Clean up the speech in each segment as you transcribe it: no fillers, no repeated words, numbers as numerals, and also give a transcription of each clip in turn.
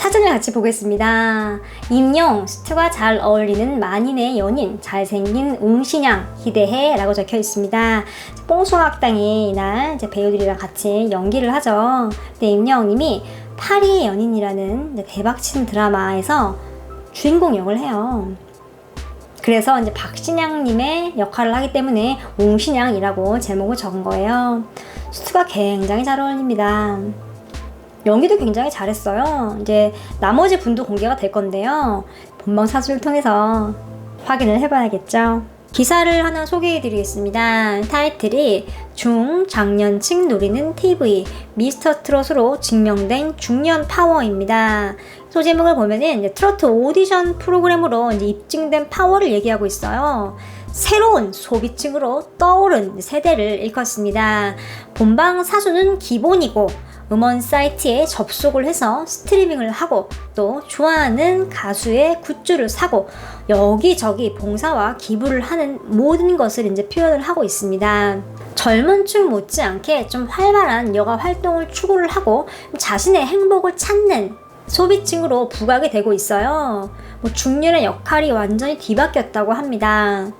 사진을 같이 보겠습니다. 임영, 스투가 잘 어울리는 만인의 연인, 잘생긴 웅신양 기대해 라고 적혀 있습니다. 뽕숭아학당이 이날 이제 배우들이랑 같이 연기를 하죠. 근데 임영님이 파리의 연인이라는 대박친 드라마에서 주인공 역을 해요. 그래서 이제 박신양님의 역할을 하기 때문에 웅신양이라고 제목을 적은 거예요. 스투가 굉장히 잘 어울립니다. 연기도 굉장히 잘했어요. 이제 나머지 분도 공개가 될 건데요. 본방 사수를 통해서 확인을 해봐야겠죠. 기사를 하나 소개해드리겠습니다. 타이틀이 중장년층 노리는 TV 미스터 트롯으로 증명된 중년 파워입니다. 소제목을 보면은 이제 트로트 오디션 프로그램으로 이제 입증된 파워를 얘기하고 있어요. 새로운 소비층으로 떠오른 세대를 일컫습니다. 본방 사수는 기본이고 음원 사이트에 접속을 해서 스트리밍을 하고 또 좋아하는 가수의 굿즈를 사고 여기저기 봉사와 기부를 하는 모든 것을 이제 표현을 하고 있습니다. 젊은 층 못지않게 좀 활발한 여가 활동을 추구를 하고 자신의 행복을 찾는 소비층으로 부각이 되고 있어요. 중년의 역할이 완전히 뒤바뀌었다고 합니다.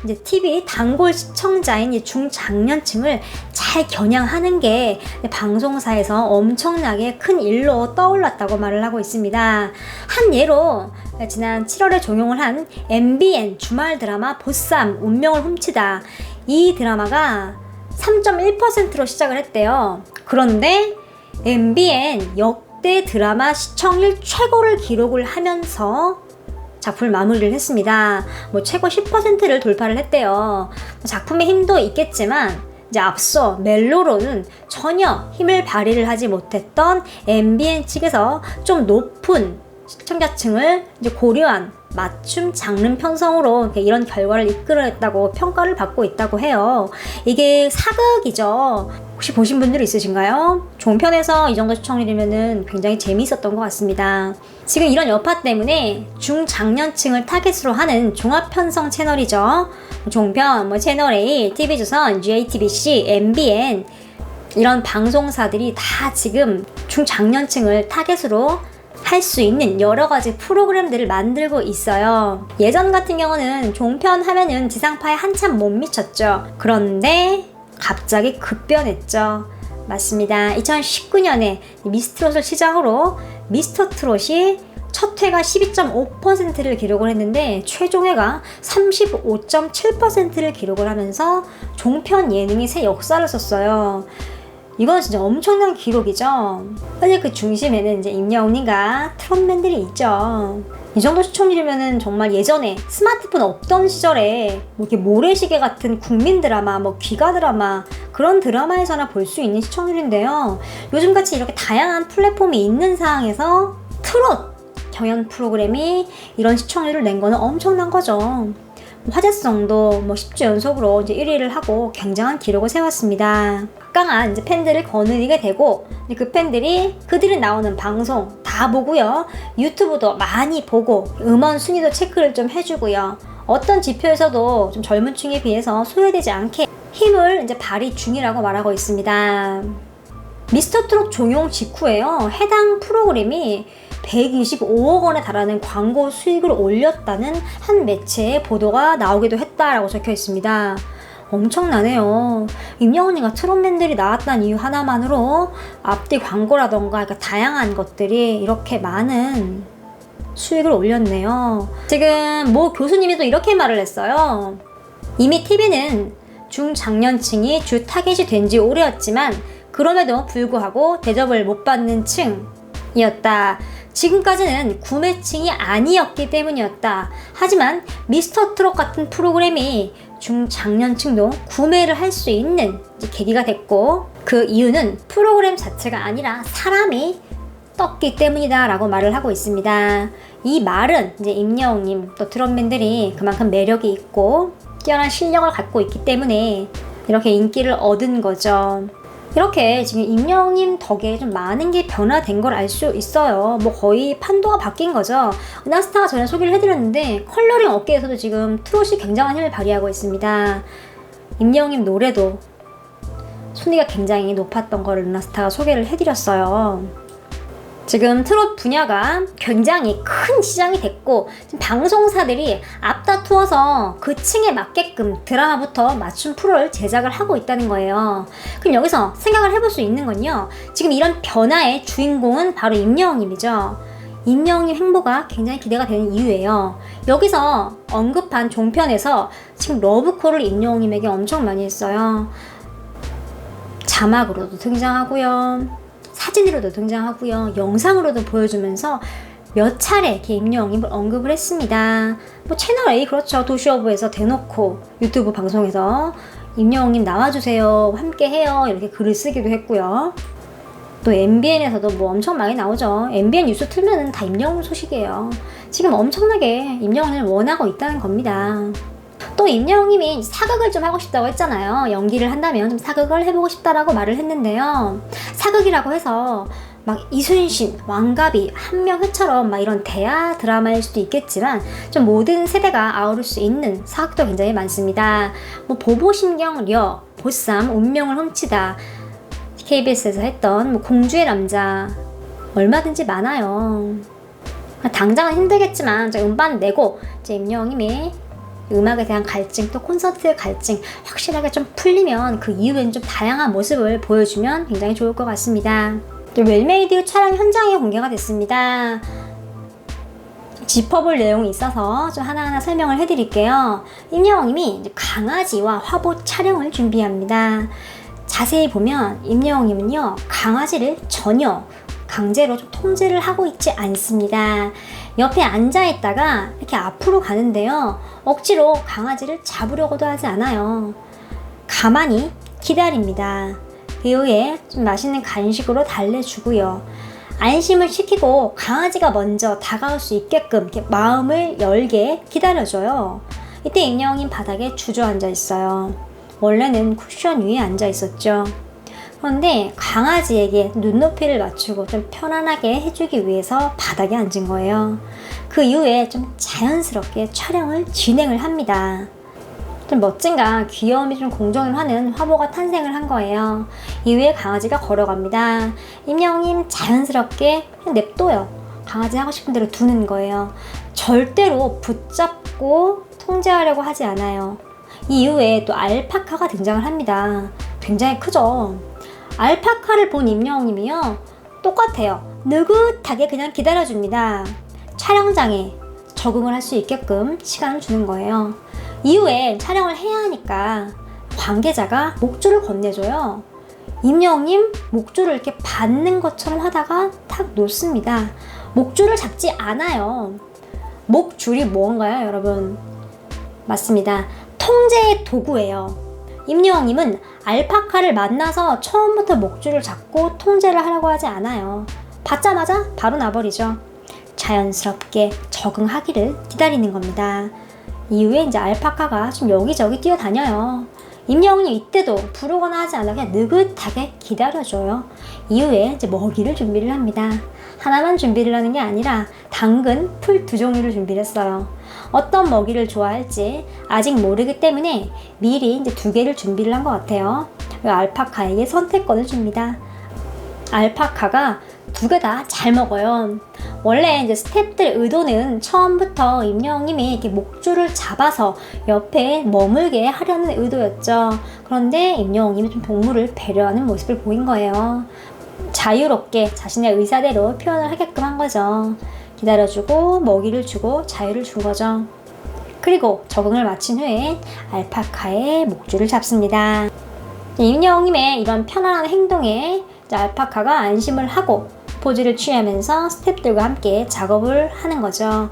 이제 TV 단골 시청자인 이 중장년층을 잘 겨냥하는 게 방송사에서 엄청나게 큰 일로 떠올랐다고 말을 하고 있습니다. 한 예로 지난 7월에 종영을 한 MBN 주말 드라마 보쌈 운명을 훔치다, 이 드라마가 3.1%로 시작을 했대요. 그런데 MBN 역대 드라마 시청률 최고를 기록을 하면서 작품을 마무리를 했습니다. 최고 10%를 돌파를 했대요. 작품의 힘도 있겠지만 이제 앞서 멜로로는 전혀 힘을 발휘를 하지 못했던 MBN 측에서 좀 높은 시청자층을 이제 고려한 맞춤 장르 편성으로 이런 결과를 이끌어냈다고 평가를 받고 있다고 해요. 이게 사극이죠. 혹시 보신 분들 있으신가요? 종편에서 이 정도 시청률이면 굉장히 재미있었던 것 같습니다. 지금 이런 여파 때문에 중장년층을 타겟으로 하는 종합편성 채널이죠. 종편, 채널A, TV조선, JTBC, MBN 이런 방송사들이 다 지금 중장년층을 타겟으로 할 수 있는 여러 가지 프로그램들을 만들고 있어요. 예전 같은 경우는 종편 하면은 지상파에 한참 못 미쳤죠. 그런데 갑자기 급변했죠. 맞습니다. 2019년에 미스트롯을 시작으로 미스터 트롯이 첫 회가 12.5%를 기록을 했는데 최종 회가 35.7%를 기록을 하면서 종편 예능이 새 역사를 썼어요. 이건 진짜 엄청난 기록이죠. 사실 그 중심에는 이제 임영웅님과 트롯맨들이 있죠. 이 정도 시청률이면은 정말 예전에 스마트폰 없던 시절에 이렇게 모래시계 같은 국민 드라마, 귀가 드라마 그런 드라마에서나 볼 수 있는 시청률인데요. 요즘같이 이렇게 다양한 플랫폼이 있는 상황에서 트롯 경연 프로그램이 이런 시청률을 낸 거는 엄청난 거죠. 화제성도 10주 연속으로 이제 1위를 하고 굉장한 기록을 세웠습니다. 강한 이제 팬들을 거느리게 되고 그 팬들이 그들이 나오는 방송 다 보고요. 유튜브도 많이 보고 음원 순위도 체크를 좀 해주고요. 어떤 지표에서도 좀 젊은 층에 비해서 소외되지 않게 힘을 이제 발휘 중이라고 말하고 있습니다. 미스터 트롯 종영 직후에요. 해당 프로그램이 125억 원에 달하는 광고 수익을 올렸다는 한 매체의 보도가 나오기도 했다라고 적혀 있습니다. 엄청나네요. 임영웅이가 트롯맨들이 나왔다는 이유 하나만으로 앞뒤 광고라던가 다양한 것들이 이렇게 많은 수익을 올렸네요. 지금 모 교수님이 또 이렇게 말을 했어요. 이미 TV는 중장년층이 주 타겟이 된 지 오래였지만 그럼에도 불구하고 대접을 못 받는 층이었다. 지금까지는 구매층이 아니었기 때문이었다. 하지만 미스터 트롯 같은 프로그램이 중장년층도 구매를 할 수 있는 계기가 됐고 그 이유는 프로그램 자체가 아니라 사람이 떴기 때문이다 라고 말을 하고 있습니다. 이 말은 이제 임영웅님 또 트롯맨들이 그만큼 매력이 있고 뛰어난 실력을 갖고 있기 때문에 이렇게 인기를 얻은 거죠. 이렇게 지금 임영웅님 덕에 좀 많은 게 변화된 걸 알 수 있어요. 거의 판도가 바뀐 거죠. 은하스타가 전에 소개를 해드렸는데 컬러링 업계에서도 지금 트롯이 굉장한 힘을 발휘하고 있습니다. 임영웅님 노래도 순위가 굉장히 높았던 걸 은하스타가 소개를 해드렸어요. 지금 트롯 분야가 굉장히 큰 시장이 됐고 지금 방송사들이 앞다투어서 그 층에 맞게끔 드라마부터 맞춤 프로를 제작을 하고 있다는 거예요. 그럼 여기서 생각을 해볼 수 있는 건요, 지금 이런 변화의 주인공은 바로 임영웅님이죠. 임영웅님 행보가 굉장히 기대가 되는 이유예요. 여기서 언급한 종편에서 지금 러브콜을 임영웅님에게 엄청 많이 했어요. 자막으로도 등장하고요, 사진으로도 등장하고요, 영상으로도 보여주면서 몇 차례 이렇게 임영웅님을 언급을 했습니다. 뭐 채널 A, 그렇죠, 도시어부에서 대놓고 유튜브 방송에서 임영웅님 나와주세요, 함께해요, 이렇게 글을 쓰기도 했고요. 또 MBN에서도 뭐 엄청 많이 나오죠. MBN 뉴스 틀면은 다 임영웅 소식이에요. 지금 엄청나게 임영웅을 원하고 있다는 겁니다. 또 임영웅님이 사극을 좀 하고 싶다고 했잖아요. 연기를 한다면 좀 사극을 해보고 싶다라고 말을 했는데요. 사극이라고 해서 막 이순신, 왕가비, 한명회처럼 막 이런 대하 드라마일 수도 있겠지만 좀 모든 세대가 아우를 수 있는 사극도 굉장히 많습니다. 뭐 보보신경, 려, 보쌈, 운명을 훔치다, KBS에서 했던 뭐 공주의 남자, 얼마든지 많아요. 당장은 힘들겠지만 음반 내고 이제 임영웅님이 음악에 대한 갈증, 또 콘서트의 갈증 확실하게 좀 풀리면 그 이후엔 좀 다양한 모습을 보여주면 굉장히 좋을 것 같습니다. 웰메이드 촬영 현장이 공개가 됐습니다. 짚어볼 내용이 있어서 좀 하나하나 설명을 해드릴게요. 임영웅님이 강아지와 화보 촬영을 준비합니다. 자세히 보면 임영웅님은요, 강아지를 전혀 강제로 좀 통제를 하고 있지 않습니다. 옆에 앉아있다가 이렇게 앞으로 가는데요, 억지로 강아지를 잡으려고도 하지 않아요. 가만히 기다립니다. 그 이후에 좀 맛있는 간식으로 달래주고요, 안심을 시키고 강아지가 먼저 다가올 수 있게끔 이렇게 마음을 열게 기다려줘요. 이때 임영웅님 바닥에 주저앉아 있어요. 원래는 쿠션 위에 앉아 있었죠. 그런데 강아지에게 눈높이를 맞추고 좀 편안하게 해주기 위해서 바닥에 앉은 거예요. 그 이후에 좀 자연스럽게 촬영을 진행을 합니다. 좀 멋진가 귀여움이 좀 공존을 하는 화보가 탄생을 한 거예요. 이후에 강아지가 걸어갑니다. 임영웅님 자연스럽게 그냥 냅둬요. 강아지 하고 싶은 대로 두는 거예요. 절대로 붙잡고 통제하려고 하지 않아요. 이 이후에 또 알파카가 등장을 합니다. 굉장히 크죠? 알파카를 본 임영웅님이요, 똑같아요. 느긋하게 그냥 기다려줍니다. 촬영장에 적응을 할 수 있게끔 시간을 주는 거예요. 이후에 촬영을 해야 하니까 관계자가 목줄을 건네줘요. 임영웅님 목줄을 이렇게 받는 것처럼 하다가 탁 놓습니다. 목줄을 잡지 않아요. 목줄이 뭔가요, 여러분? 맞습니다. 통제의 도구예요. 임영웅님은 알파카를 만나서 처음부터 목줄을 잡고 통제를 하려고 하지 않아요. 받자마자 바로 놔버리죠. 자연스럽게 적응하기를 기다리는 겁니다. 이후에 이제 알파카가 좀 여기저기 뛰어다녀요. 임영웅님 이때도 부르거나 하지 않아 그냥 느긋하게 기다려줘요. 이후에 이제 먹이를 준비를 합니다. 하나만 준비를 하는 게 아니라 당근, 풀 2종류를 준비를 했어요. 어떤 먹이를 좋아할지 아직 모르기 때문에 미리 이제 2개를 준비를 한 것 같아요. 알파카에게 선택권을 줍니다. 알파카가 2개 다 잘 먹어요. 원래 이제 스태프들 의도는 처음부터 임영웅님이 이렇게 목줄을 잡아서 옆에 머물게 하려는 의도였죠. 그런데 임영웅님이 좀 동물을 배려하는 모습을 보인 거예요. 자유롭게 자신의 의사대로 표현을 하게끔 한 거죠. 기다려주고 먹이를 주고 자유를 준 거죠. 그리고 적응을 마친 후에 알파카의 목줄을 잡습니다. 임영웅님의 이런 편안한 행동에 알파카가 안심을 하고 포즈를 취하면서 스태프들과 함께 작업을 하는 거죠.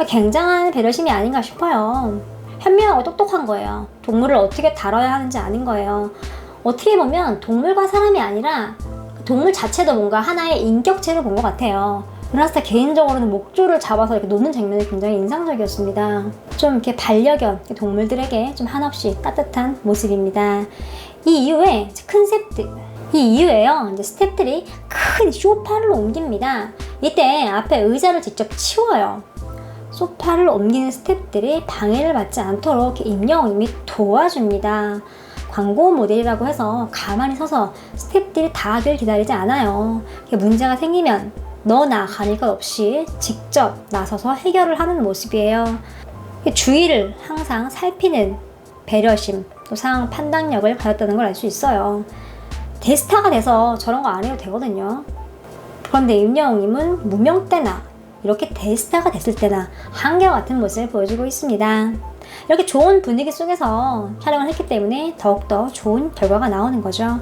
굉장한 배려심이 아닌가 싶어요. 현명하고 똑똑한 거예요. 동물을 어떻게 다뤄야 하는지 아는 거예요. 어떻게 보면 동물과 사람이 아니라 동물 자체도 뭔가 하나의 인격체를 본 것 같아요. 루나스타 개인적으로는 목줄을 잡아서 이렇게 놓는 장면이 굉장히 인상적이었습니다. 좀 이렇게 반려견 동물들에게 좀 한없이 따뜻한 모습입니다. 이 이후에 이제 스태프들이 큰 소파를 옮깁니다. 이때 앞에 의자를 직접 치워요. 소파를 옮기는 스태프들이 방해를 받지 않도록 임영웅님이 도와줍니다. 광고 모델이라고 해서 가만히 서서 스태프들이 다 하길 기다리지 않아요. 문제가 생기면 너나 가릴 것 없이 직접 나서서 해결을 하는 모습이에요. 주위를 항상 살피는 배려심, 또 상황 판단력을 가졌다는 걸 알 수 있어요. 대스타가 돼서 저런 거 안 해도 되거든요. 그런데 임영웅님은 무명 때나 이렇게 대스타가 됐을 때나 한결같은 모습을 보여주고 있습니다. 이렇게 좋은 분위기 속에서 촬영을 했기 때문에 더욱더 좋은 결과가 나오는 거죠.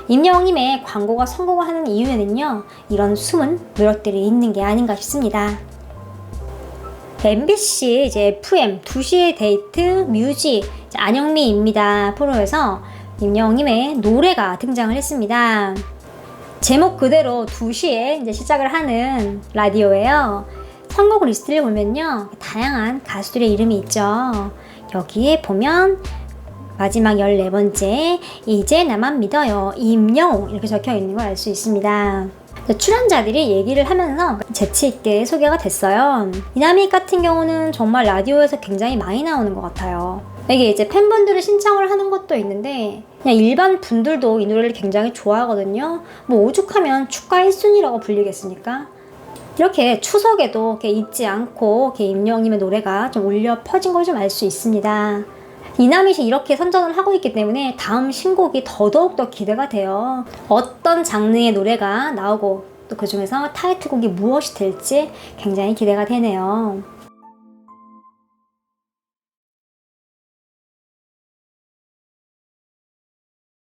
임영웅님의 광고가 성공을 하는 이유에는요, 이런 숨은 노력들이 있는 게 아닌가 싶습니다. MBC FM 2시의 데이트 뮤직 안영미입니다 프로에서 임영웅님의 노래가 등장을 했습니다. 제목 그대로 2시에 시작을 하는 라디오예요. 선곡 리스트를 보면요, 다양한 가수들의 이름이 있죠. 여기에 보면 마지막 14번째 이제 나만 믿어요 임영웅 이렇게 적혀 있는 걸 알 수 있습니다. 출연자들이 얘기를 하면서 재치있게 소개가 됐어요. 이남희 같은 경우는 정말 라디오에서 굉장히 많이 나오는 것 같아요. 이게 이제 팬분들이 신청을 하는 것도 있는데 그냥 일반 분들도 이 노래를 굉장히 좋아하거든요. 뭐 오죽하면 축가 1순위라고 불리겠습니까? 이렇게 추석에도 이렇게 잊지 않고 이렇게 임영웅님의 노래가 좀 울려 퍼진 걸 좀 알 수 있습니다. 이남잇이 이렇게 선전을 하고 있기 때문에 다음 신곡이 더더욱 기대가 돼요. 어떤 장르의 노래가 나오고 또 그 중에서 타이틀곡이 무엇이 될지 굉장히 기대가 되네요.